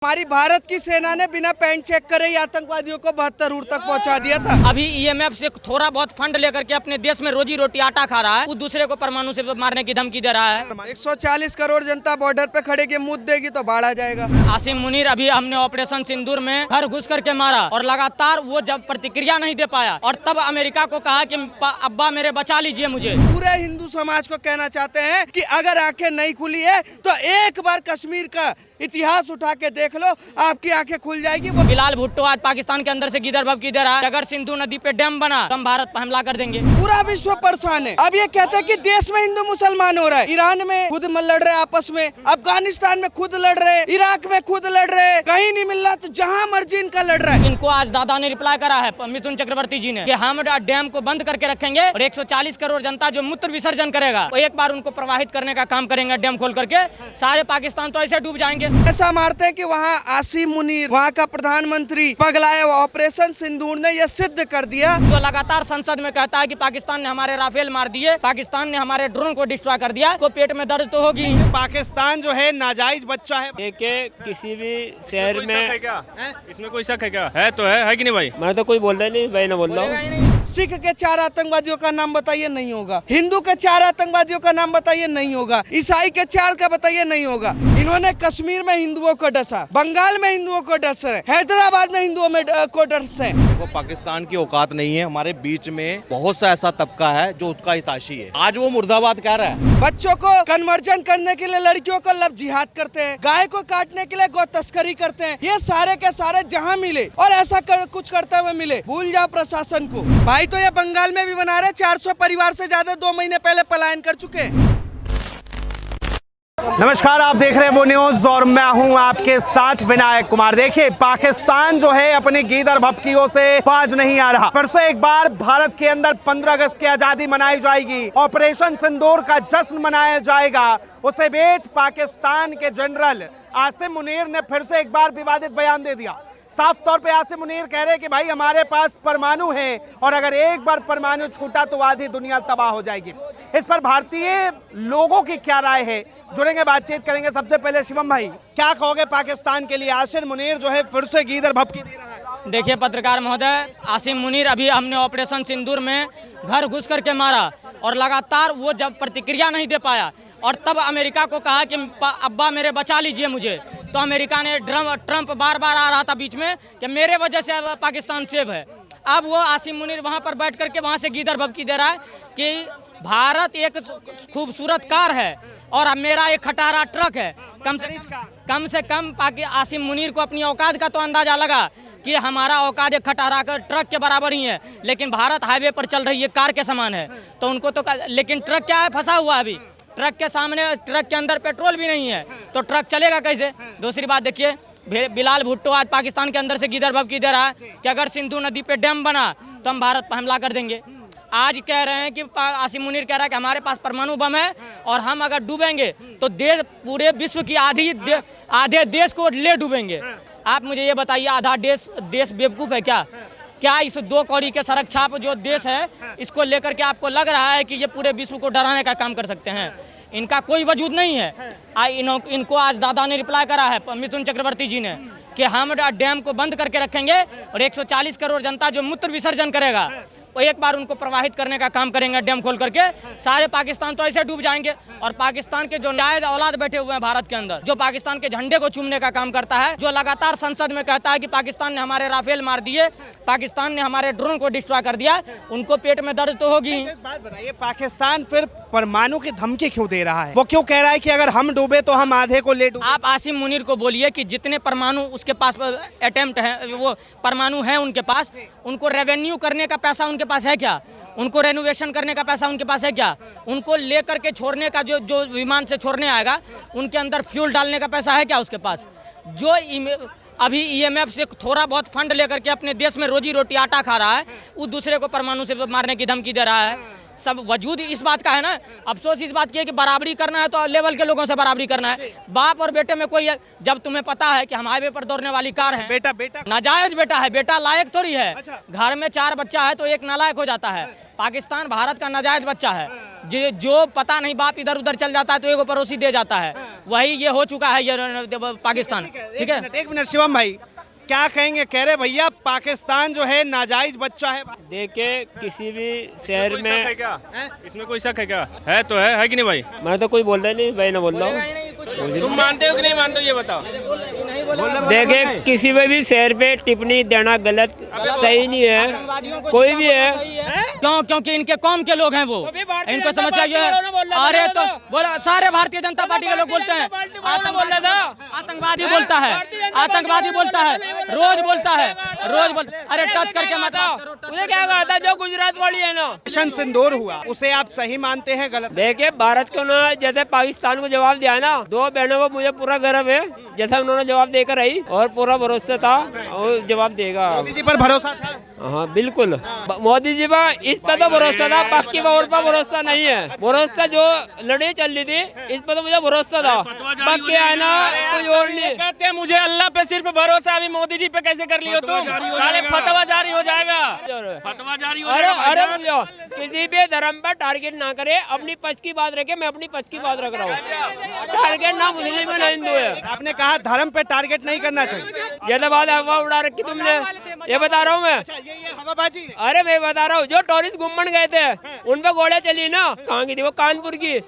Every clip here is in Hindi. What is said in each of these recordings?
हमारी भारत की सेना ने बिना पैंट चेक करे ही आतंकवादियों को 72 उर तक पहुंचा दिया था। अभी ईएमएफ से थोड़ा बहुत फंड लेकर के अपने देश में रोजी रोटी आटा खा रहा है, वो दूसरे को परमाणु से मारने की धमकी दे रहा है। 140 करोड़ जनता बॉर्डर पे खड़े के मुंह देगी तो बाढ़ आ जाएगा। आसिम मुनीर अभी हमने ऑपरेशन सिंदूर में घर घुस करके मारा और लगातार वो जब प्रतिक्रिया नहीं दे पाया और तब अमेरिका को कहा कि अब्बा मेरे बचा लीजिए मुझे। पूरे हिंदू समाज को कहना चाहते हैं कि अगर आंखें नहीं खुली है तो एक बार कश्मीर का इतिहास उठा के देख लो, आपकी आंखें खुल जाएगी। वो बिलाल भुट्टो आज पाकिस्तान के अंदर से गिदर भभकी दे रहा है, अगर सिंधु नदी पे डैम बना तो हम भारत पर हमला कर देंगे। पूरा विश्व परेशान है। अब ये कहते हैं कि देश में हिंदू मुसलमान हो रहा है, ईरान में खुद लड़ रहे आपस में, अफगानिस्तान में खुद लड़ रहे, इराक में खुद लड़ रहे, कहीं नहीं मिल रहा तो जहाँ मर्जी इनका लड़ रहा है। इनको आज दादा ने रिप्लाई करा है मिथुन चक्रवर्ती जी ने कि हम डैम को बंद करके रखेंगे और 140 करोड़ जनता जो मूत्र विसर्जन करेगा वो एक बार उनको प्रवाहित करने का काम करेंगे डैम खोल करके। सारे पाकिस्तान तो ऐसे डूब जाएंगे। ऐसा मारते हैं कि वहाँ आसिम मुनीर, वहाँ का प्रधानमंत्री पगलाए। ऑपरेशन सिंदूर ने यह सिद्ध कर दिया। जो लगातार संसद में कहता है कि पाकिस्तान ने हमारे राफेल मार दिए, पाकिस्तान ने हमारे ड्रोन को डिस्ट्रॉय कर दिया, तो पेट में दर्द तो होगी। पाकिस्तान जो है नाजायज बच्चा है। किसी भी शहर में क्या इसमें कोई शक है क्या? है तो है कि नहीं भाई? मैं तो कोई बोलता ही नहीं, भाई ना बोल रहा हूँ। सिख के 4 आतंकवादियों का नाम बताइए, नहीं होगा। हिंदू के 4 आतंकवादियों का नाम बताइए, नहीं होगा। ईसाई के 4 का बताइए, नहीं होगा। इन्होंने कश्मीर में हिंदुओं को डसा, बंगाल में हिंदुओं को डस रहे, हैदराबाद में हिंदुओं में को डस रहे। देखो, पाकिस्तान की औकात नहीं है। हमारे बीच में बहुत सा ऐसा तबका है जो उसका हितैषी है। आज वो मुर्दाबाद कह रहा है। बच्चों को कन्वर्जन करने के लिए लड़कियों को लव जिहाद करते हैं, गाय को काटने के लिए गौ तस्करी करते हैं। ये सारे के सारे जहाँ मिले और ऐसा कुछ करते हुए मिले, भूल जाओ प्रशासन को। भाई तो ये बंगाल में भी बना रहे, 400 परिवार से ज्यादा 2 महीने पहले पलायन कर चुके हैं। नमस्कार, आप देख रहे हैं वो न्यूज और मैं हूं आपके साथ विनायक कुमार। देखिए, पाकिस्तान जो है अपनी गीदड़ भभकियों से बाज नहीं आ रहा। परसों एक बार भारत के अंदर 15 अगस्त की आजादी मनाई जाएगी, ऑपरेशन सिंदूर का जश्न मनाया जाएगा। उसे बीच पाकिस्तान के जनरल आसिम मुनीर ने फिर से एक बार विवादित बयान दे दिया। साफ तौर पे आसिम मुनीर कह रहे हैं कि भाई हमारे पास परमाणु है और अगर एक बार परमाणु छूटा तो आधी दुनिया तबाह हो जाएगी। इस पर भारतीय लोगों की क्या राय है, जुड़ेंगे, बातचीत करेंगे। सबसे पहले शिवम भाई, क्या कहोगे पाकिस्तान के लिए? आसिम मुनीर जो है फिर से गीदड़ भभकी दे रहा है। देखिए पत्रकार महोदय, आसिम मुनीर अभी हमने ऑपरेशन सिंदूर में घर घुस करके मारा और लगातार वो जब प्रतिक्रिया नहीं दे पाया और तब अमेरिका को कहा कि अब्बा मेरे बचा लीजिए मुझे, तो अमेरिका ने ट्रंप बार बार आ रहा था बीच में कि मेरे वजह से पाकिस्तान सेव है। अब वो आसिम मुनीर वहाँ पर बैठ करके वहाँ से गीदड़ भभकी दे रहा है कि भारत एक खूबसूरत कार है और मेरा एक खटारा ट्रक है। कम से कम आसिम मुनीर को अपनी औकात का तो अंदाजा लगा कि हमारा औकात एक खटारा का ट्रक के बराबर ही है, लेकिन भारत हाईवे पर चल रही है, कार के समान है। तो उनको तो, लेकिन ट्रक क्या है, फंसा हुआ है अभी ट्रक के सामने। ट्रक के अंदर पेट्रोल भी नहीं है तो ट्रक चलेगा कैसे? दूसरी बात देखिए, बिलाल भुट्टो आज पाकिस्तान के अंदर से गिदड़ भभकी दे रहा है कि अगर सिंधु नदी पे डैम बना तो हम भारत पर हमला कर देंगे। आज कह रहे हैं कि आसिम मुनीर कह रहा है कि हमारे पास परमाणु बम है और हम अगर डूबेंगे तो देश, पूरे विश्व की आधे देश को ले डूबेंगे। आप मुझे ये बताइए, आधा देश बेवकूफ़ है क्या? क्या इस 2 कौड़ी के सड़क छाप जो देश है, इसको लेकर के आपको लग रहा है कि ये पूरे विश्व को डराने का काम कर सकते हैं? इनका कोई वजूद नहीं है। इनको आज दादा ने रिप्लाई करा है मिथुन चक्रवर्ती जी ने कि हम डैम को बंद करके रखेंगे और 140 करोड़ जनता जो मूत्र विसर्जन करेगा वो एक बार उनको प्रवाहित करने का काम करेंगे डैम खोल करके। सारे पाकिस्तान तो ऐसे डूब जाएंगे। और पाकिस्तान के जो नाजायज औलाद बैठे हुए हैं भारत के अंदर, जो पाकिस्तान के झंडे को चूमने का काम करता है, जो लगातार संसद में कहता है कि पाकिस्तान ने हमारे राफेल मार दिए, पाकिस्तान ने हमारे ड्रोन को डिस्ट्रॉय कर दिया, उनको पेट में दर्द तो होगी। एक बात बताइए, पाकिस्तान फिर परमाणु की धमकी क्यों दे रहा है? वो क्यों कह रहा है कि अगर हम डूबे तो हम आधे को ले डूबे? आप आसिम मुनीर को बोलिए कि जितने परमाणु उसके पास अटेम्प्ट है, वो परमाणु है उनके पास, उनको रेवेन्यू करने का पैसा उनके पास है क्या? उनको रेनोवेशन करने का पैसा उनके पास है क्या? उनको लेकर के छोड़ने का, जो विमान से छोड़ने आएगा उनके अंदर फ्यूल डालने का पैसा है क्या उसके पास? जो अभी ईएमएफ से थोड़ा बहुत फंड लेकर के अपने देश में रोजी रोटी आटा खा रहा है, वो दूसरे को परमाणु से मारने की धमकी दे रहा है। सब वजूद इस बात का है ना, अफसोस इस बात की है कि बराबरी करना है तो लेवल के लोगों से बराबरी करना है। बाप और बेटे में कोई, जब तुम्हें पता है कि हम हाईवे पर दौड़ने वाली कार है, बेटा नाजायज बेटा है, बेटा लायक थोड़ी है। अच्छा। घर में 4 बच्चा है तो एक नालायक हो जाता है। पाकिस्तान भारत का नाजायज बच्चा है। जो पता नहीं बाप इधर उधर चल जाता है तो एगो पड़ोसी दे जाता है, वही ये हो चुका है ये पाकिस्तान। ठीक है, एक मिनट शिवम भाई, क्या कहेंगे? कह रहे भैया पाकिस्तान जो है नाजायज बच्चा है। देखिए किसी भी शहर कोई शक है में क्या? इसमें कोई शक है क्या? है तो है कि नहीं भाई? मैं तो कोई बोलता ही नहीं भाई, ना बोल रहा हूँ। तुम मानते हो कि नहीं मानते हो ये बताओ। देखिए किसी में भी शहर पे टिप्पणी देना गलत सही नहीं है, कोई भी है। क्यों? क्योंकि इनके कौम के लोग हैं वो, इनको समझ चाहिए। अरे तो बोला सारे भारतीय जनता पार्टी के लोग बोलते हैं आतंकवादी बोलता है, आतंकवादी बोलता है, रोज बोलता है, रोज बोलता। अरे टच करके मत करो। मुझे क्या कहा था जो गुजरात वाली है ना, ऑपरेशन सिंदूर हुआ, उसे आप सही मानते हैं गलत? देखिए भारत को ना जैसे पाकिस्तान को जवाब दिया ना, दो बहनों को मुझे पूरा गर्व है जैसा उन्होंने जवाब देकर आई, और पूरा भरोसा था और जवाब देगा। मोदी जी पर भरोसा था? हाँ बिल्कुल, मोदी जी पर इस पर तो भरोसा था, बाकी और पर भरोसा नहीं है। भरोसा जो लड़ाई चल रही थी इस पर तो मुझे भरोसा था, बाकी है ना कोई और नहीं। कहते हैं मुझे अल्लाह पे सिर्फ भरोसा, अभी मोदी जी पे कैसे कर लियो तुम? साले फतवा जारी हो जाएगा, फतवा जारी हो जाएगा। अरे भैया किसी भी धर्म पर टारगेट ना करे, अपनी पक्ष की बात रखे। मैं अपनी पक्ष की बात रख रहा हूँ, टारगेट ना मुस्लिम है ना हिंदू है। आपने कहा धर्म पे टारगेट नहीं करना चाहिए, ये तो बात हवा उड़ा रखी तुमने, ये बता रहा हूँ मैं। ये हवाबाजी। अरे मैं बता रहा हूँ, जो टूरिस्ट घूमन गए थे उन पे गोलियां चली ना, कहाँ की थी वो? कानपुर की।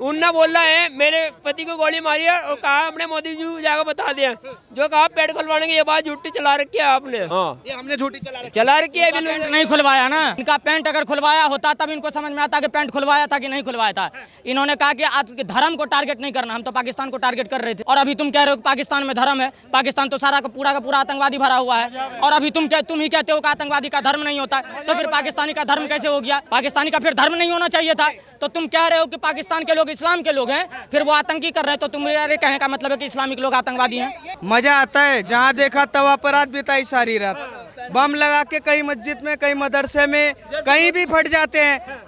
उनने बोला है मेरे पति को गोली मारी है और कहा अपने मोदी जी को जाकर बता दिया, जो कहा पेट खुलवाने की ये बात झूठी चला रखी है आपने। हाँ ये हमने झूठी चला रखी है, बिल्कुल नहीं खुलवाया ना। इनका पैंट अगर खुलवाया होता तब इनको समझ में आता कि पैंट खुलवाया था कि नहीं खुलवाया था। इन्होंने कहा कि आज धर्म को टारगेट नहीं करना, हम तो पाकिस्तान को टारगेट कर रहे थे। और अभी तुम कह रहे हो कि पाकिस्तान में धर्म है, पाकिस्तान तो सारा का पूरा आतंकवादी भरा हुआ है। और अभी तुम ही कहते हो कि आतंकवादी का धर्म नहीं होता, तो फिर पाकिस्तानी का धर्म कैसे हो गया? पाकिस्तानी का फिर धर्म नहीं होना चाहिए था। तो तुम कह रहे हो कि पाकिस्तान के लोग इस्लाम के लोग हैं, फिर वो आतंकी कर रहे हैं, तो तुम्हारे कहने का मतलब है कि इस्लामिक लोग आतंकवादी हैं? मजा आता है, जहाँ देखा तवा पर रात बिताई सारी रात। बम लगा के कहीं मस्जिद में, कहीं मदरसे में, कहीं भी फट जाते हैं।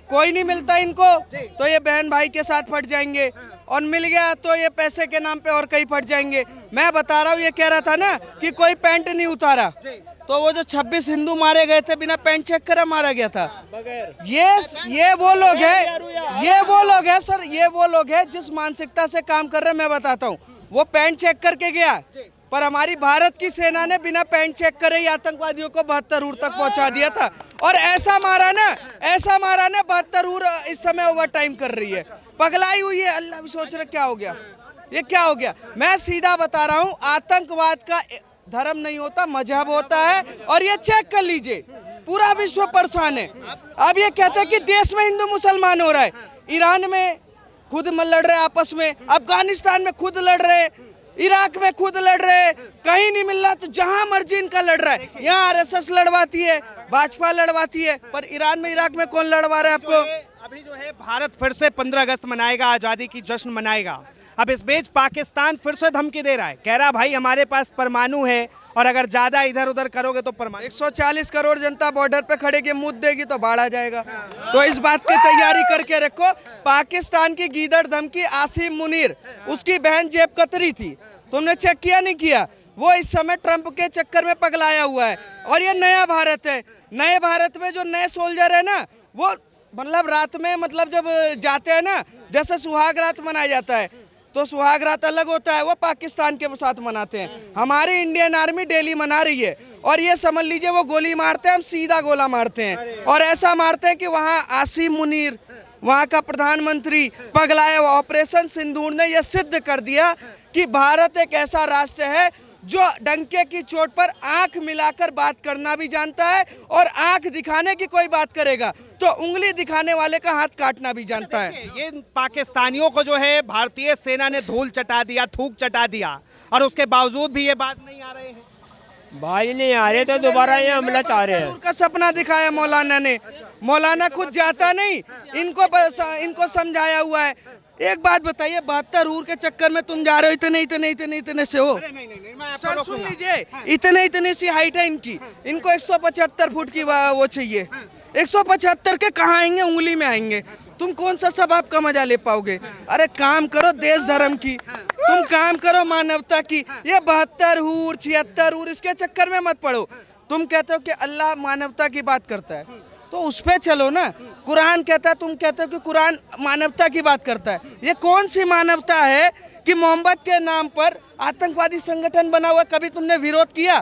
कोई नहीं मिलता इनको तो ये बहन भाई के साथ फट जाएंगे, और मिल गया तो ये पैसे के नाम पे और कहीं फट जाएंगे। मैं बता रहा हूँ, ये कह रहा था ना कि कोई पैंट नहीं उतारा, तो वो जो 26 हिंदू मारे गए थे बिना पैंट चेक करे मारा गया था। ये वो लोग हैं, ये वो लोग हैं सर, ये वो लोग हैं जिस मानसिकता से काम कर रहे हैं। मैं बताता हूँ, वो पैंट चेक करके गया, पर हमारी भारत की सेना ने बिना पैंट चेक करे ही आतंकवादियों को 72 ऊर तक पहुंचा दिया था। और ऐसा मारा ना 72 ऊर इस समय ओवर टाइम कर रही है, पगलाई हुई है। अल्लाह भी सोच रहे क्या हो गया, ये क्या हो गया? मैं सीधा बता रहा हूँ, आतंकवाद का धर्म नहीं होता, मजहब होता है। और ये चेक कर लीजिए, पूरा विश्व परेशान है। अब ये कहते हैं कि देश में हिंदू मुसलमान हो रहा है, ईरान में खुद लड़ रहे आपस में, अफगानिस्तान में खुद लड़ रहे, इराक में खुद लड़ रहे, कहीं नहीं मिल रहा तो जहां मर्जी इनका लड़ रहा है। यहाँ आरएसएस लड़वाती है, भाजपा लड़वाती है, पर ईरान में इराक में कौन लड़वा रहा है आपको? अभी जो है भारत फिर से 15 अगस्त मनाएगा, आजादी की जश्न मनाएगा। अब इस बीच पाकिस्तान फिर से धमकी दे रहा है, कह रहा भाई हमारे पास परमाणु है और अगर ज्यादा इधर उधर करोगे तो परमाणु। 140 करोड़ जनता बॉर्डर पे खड़े के मुद्द देगी तो बाढ़ आ जाएगा। तो इस बात की तैयारी करके रखो। पाकिस्तान की गीदड़ धमकी आसिम मुनीर, उसकी बहन जेब कतरी थी, तुमने चेक किया नहीं किया? वो इस समय ट्रंप के चक्कर में पगलाया हुआ है। और ये नया भारत है, नए भारत में जो नए सोल्जर है ना, वो मतलब रात में मतलब जब जाते हैं ना, जैसे सुहाग रात मनाया जाता है, तो सुहाग रात अलग होता है, वो पाकिस्तान के साथ मनाते हैं। हमारी इंडियन आर्मी डेली मना रही है, और ये समझ लीजिए वो गोली मारते हैं, हम सीधा गोला मारते हैं। और ऐसा मारते हैं कि वहाँ आसिम मुनीर, वहाँ का प्रधानमंत्री पगलाया हुआ। ऑपरेशन सिंदूर ने यह सिद्ध कर दिया कि भारत एक ऐसा राष्ट्र है जो डंके की चोट पर आंख मिलाकर बात करना भी जानता है, और आंख दिखाने की कोई बात करेगा तो उंगली दिखाने वाले का हाथ काटना भी जानता है। ये पाकिस्तानियों को जो है भारतीय सेना ने धूल चटा दिया, थूक चटा दिया, और उसके बावजूद भी ये बात नहीं आ रहे हैं। भाई नहीं आ रहे तो दोबारा ये हमला चाह रहे हैं। उनका सपना दिखाया मौलाना ने, मौलाना खुद जाता नहीं, इनको समझाया हुआ है। एक बात बताइए, 72 ऊर के चक्कर में तुम जा रहे हो, इतने से हो? सर सुन लीजिए, इतने सी हाइट है इनकी, इनको 175 फुट की वो चाहिए। 175 के कहाँ आएंगे? उंगली में आएंगे। तुम कौन सा सबब का मजा ले पाओगे? अरे काम करो देश धर्म की, तुम काम करो मानवता की। ये 72 ऊर 76 ऊर इसके चक्कर में मत पड़ो। तुम कहते हो कि अल्लाह मानवता की बात करता है, तो उस पे चलो ना। कुरान कहता है, तुम कहते हो कि कुरान मानवता की बात करता है। ये कौन सी मानवता है कि मोहम्मद के नाम पर आतंकवादी संगठन बना हुआ? कभी तुमने विरोध किया?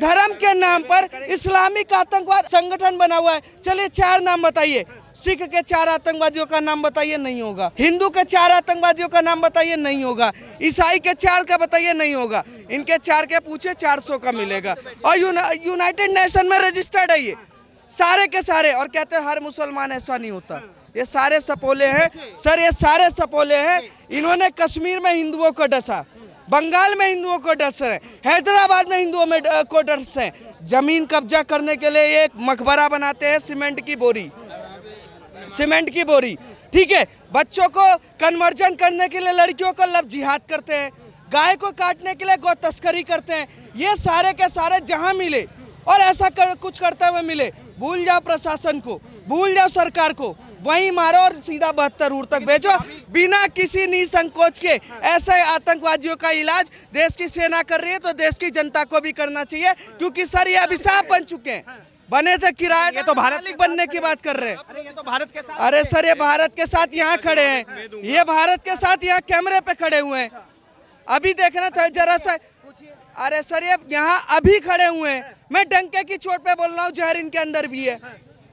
धर्म के नाम पर इस्लामिक आतंकवाद संगठन बना हुआ है। चलिए 4 नाम बताइए। सिख के 4 आतंकवादियों का नाम बताइए, नहीं होगा। हिंदू के 4 आतंकवादियों का नाम बताइए, नहीं होगा। ईसाई के 4 का बताइए, नहीं होगा। इनके 4 के पूछे 400 का मिलेगा। और यूनाइटेड नेशन में रजिस्टर्ड है ये सारे के सारे। और कहते हैं हर मुसलमान ऐसा नहीं होता। ये सारे सपोले हैं सर, ये सारे सपोले हैं। इन्होंने कश्मीर में हिंदुओं को डसा, बंगाल में हिंदुओं को डस रहे, हैदराबाद में हिंदुओं में को डस रहे। जमीन कब्जा करने के लिए एक मकबरा बनाते हैं, सीमेंट की बोरी। ठीक है, बच्चों को कन्वर्जन करने के लिए लड़कियों को लव जिहाद करते हैं, गाय को काटने के लिए गौ तस्करी करते हैं। ये सारे के सारे जहां मिले और ऐसा कुछ करते हुए मिले, भूल जाओ प्रशासन को, भूल जाओ सरकार को, वहीं मारो और सीधा 72 रूट तक भेजो बिना किसी निसंकोच के। ऐसे आतंकवादियों का इलाज देश की सेना कर रही है तो देश की जनता को भी करना चाहिए, क्योंकि सर ये अभिशाप बन चुके हैं। बने थे किराए तो भारत बनने की बात कर रहे हैं। अरे ये तो भारत के साथ, अरे सर ये भारत के साथ यहाँ खड़े हैं, ये भारत के साथ यहाँ कैमरे पे खड़े हुए हैं। अभी देखना था जरा सा। अरे सर ये यहाँ अभी खड़े हुए हैं। मैं डंके की चोट पे बोल रहा हूँ, जहर इनके अंदर भी है।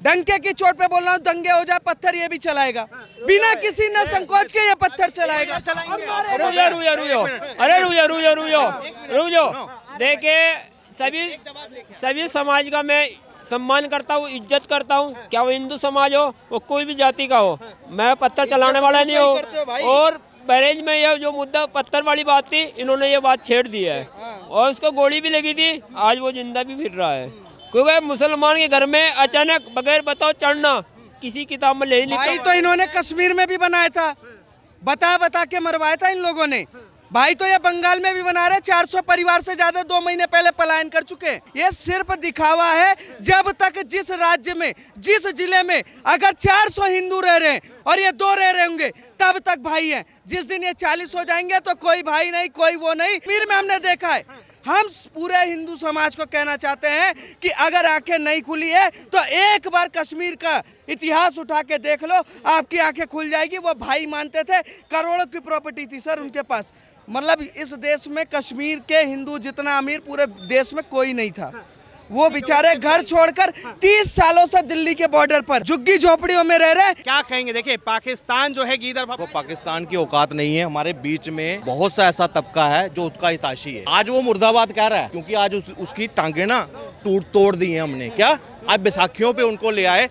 डंके की चोट पे बोल रहा हूँ, दंगे हो जाए पत्थर ये भी चलाएगा, बिना किसी न संकोच के ये पत्थर चलाएगा। रुक जाओ। देखिए सभी समाज का मैं सम्मान करता हूँ, इज्जत करता हूँ। क्या वो हिंदू समाज हो, वो कोई भी जाति का हो, मैं पत्थर चलाने वाला नहीं हूँ। और बहरेज में ये जो मुद्दा पत्थर वाली बात थी, इन्होंने ये बात छेड़ दी है और उसको गोली भी लगी थी। आज वो जिंदा भी फिर रहा है, क्योंकि मुसलमान के घर में अचानक बगैर बताओ चढ़ना किसी किताब में नहीं लिखा। भाई तो इन्होंने कश्मीर में भी बनाया था, बता के मरवाया था इन लोगों ने। भाई तो ये बंगाल में भी बना रहे। 400 परिवार से ज्यादा 2 महीने पहले पलायन कर चुके हैं। ये सिर्फ दिखावा है। जब तक जिस राज्य में, जिस जिले में अगर 400 हिंदू रह रहे हैं और ये 2 रह रहे होंगे, तब तक भाई हैं। जिस दिन ये 40 हो जाएंगे तो कोई भाई नहीं, कोई वो नहीं। कश्मीर में हमने देखा है। हम पूरे हिंदू समाज को कहना चाहते हैं कि अगर आंखें नहीं खुली है तो एक बार कश्मीर का इतिहास उठा के देख लो, आपकी आंखें खुल जाएगी। वो भाई मानते थे, करोड़ों की प्रॉपर्टी थी सर उनके पास। मतलब इस देश में कश्मीर के हिंदू जितना अमीर पूरे देश में कोई नहीं था। वो बेचारे घर छोड़कर 30 सालों से दिल्ली के बॉर्डर पर झुग्गी झोपड़ियों में रह रहे। क्या कहेंगे? देखिए पाकिस्तान जो है गीदड़ वो पाकिस्तान की औकात नहीं है। हमारे बीच में बहुत सा ऐसा तबका है जो उसका हितैषी है। आज वो मुर्दाबाद कह रहा है, क्योंकि आज उसकी टांगे ना तोड़ दी है हमने। क्या आज बैसाखियों पे उनको ले आए।